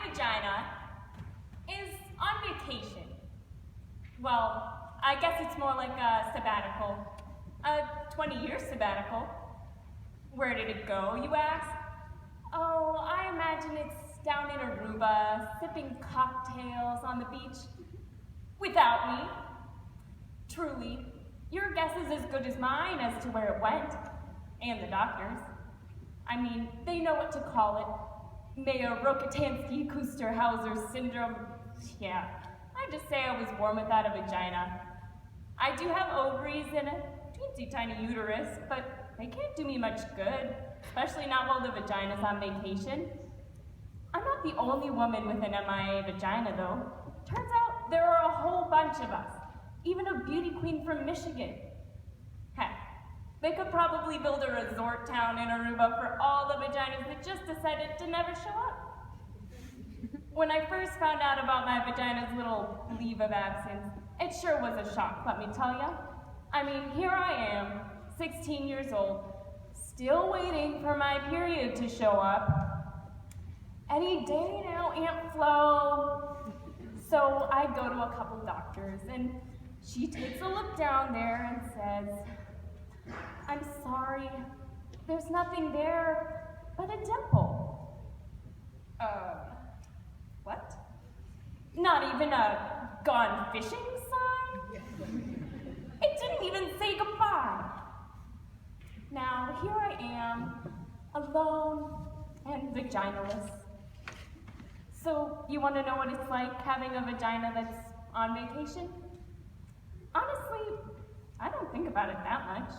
vagina is on vacation. Well, I guess it's more like a sabbatical. A 20-year sabbatical. Where did it go, you ask? Oh, I imagine it's down in Aruba, sipping cocktails on the beach. Without me. Truly, your guess is as good as mine as to where it went. And the doctors. I mean, they know what to call it. Mayer-Rokitansky-Kuster-Hauser syndrome. Yeah, I just say I was born without a vagina. I do have ovaries and a teensy tiny uterus, but they can't do me much good, especially not while the vagina's on vacation. I'm not the only woman with an MIA vagina, though. Turns out there are a whole bunch of us, even a beauty queen from Michigan. Heck, they could probably build a resort town in Aruba for all the vaginas that just decided to never show up. When I first found out about my vagina's little leave of absence, it sure was a shock, let me tell ya. I mean, here I am, 16 years old, still waiting for my period to show up. Any day now, Aunt Flo. So I go to a couple doctors, and she takes a look down there and says, I'm sorry, there's nothing there but a dimple. What? Not even a gone fishing sign? It didn't even say goodbye. Now, here I am, alone and vaginaless. So, you want to know what it's like having a vagina that's on vacation? Honestly, I don't think about it that much.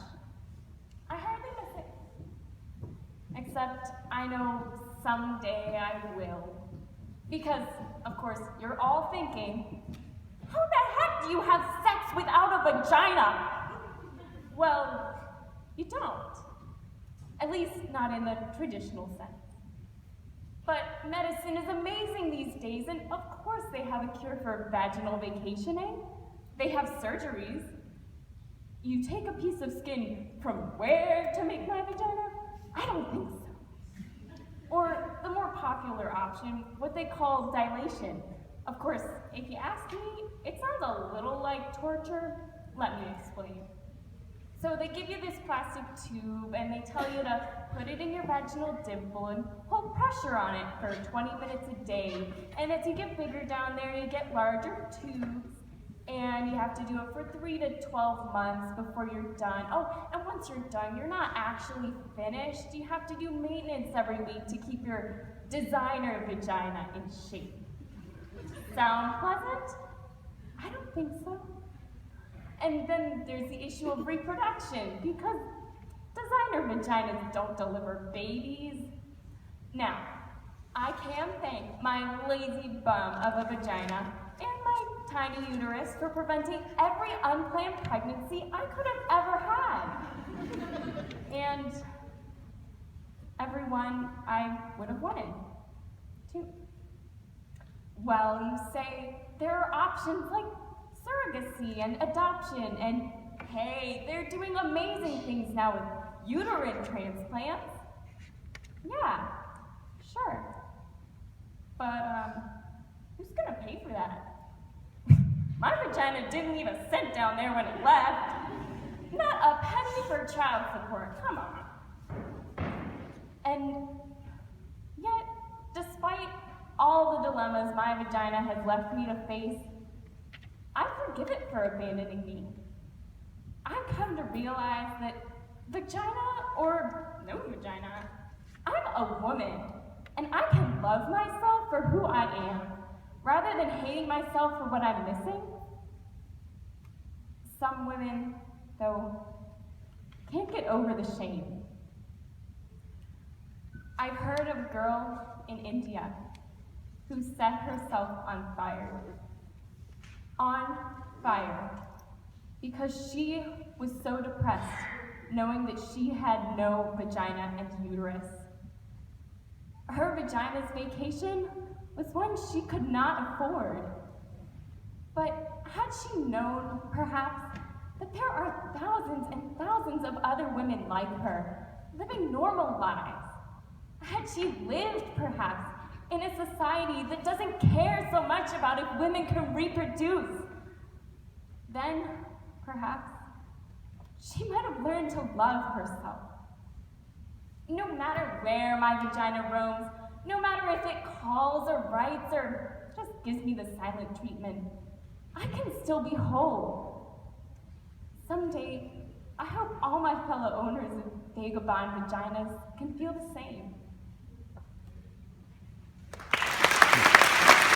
I hardly miss it. Except, I know someday I will. Because, of course, you're all thinking, how the heck do you have sex without a vagina? Well, you don't. At least not in the traditional sense. But medicine is amazing these days, and of course they have a cure for vaginal vacationing. They have surgeries. You take a piece of skin from where to make my vagina? I don't think so. Or the more popular option, what they call dilation. Of course, if you ask me, it sounds a little like torture. Let me explain. So they give you this plastic tube and they tell you to put it in your vaginal dimple and hold pressure on it for 20 minutes a day. And as you get bigger down there, you get larger tubes. And you have to do it for 3 to 12 months before you're done. Oh, and once you're done, you're not actually finished. You have to do maintenance every week to keep your designer vagina in shape. Sound pleasant? I don't think so. And then there's the issue of reproduction, because designer vaginas don't deliver babies. Now, I can thank my lazy bum of a vagina and my tiny uterus for preventing every unplanned pregnancy I could have ever had. And everyone I would have wanted, too. Well, you say there are options like surrogacy and adoption, and hey, they're doing amazing things now with uterine transplants. Yeah, sure. But, who's gonna pay for that? My vagina didn't leave a cent down there when it left. Not a penny for child support, come on. And yet, despite all the dilemmas my vagina has left me to face, I forgive it for abandoning me. I've come to realize that vagina or no vagina, I'm a woman, and I can love myself for who I am, rather than hating myself for what I'm missing. Some women, though, can't get over the shame. I've heard of a girl in India who set herself on fire. On fire. Because she was so depressed knowing that she had no vagina and uterus. Her vagina's vacation was one she could not afford. But had she known, perhaps, that there are thousands and thousands of other women like her, living normal lives, had she lived, perhaps, in a society that doesn't care so much about if women can reproduce, then perhaps she might have learned to love herself. No matter where my vagina roams, no matter if it calls or writes or just gives me the silent treatment, I can still be whole. Someday, I hope all my fellow owners of vagabond vaginas can feel the same.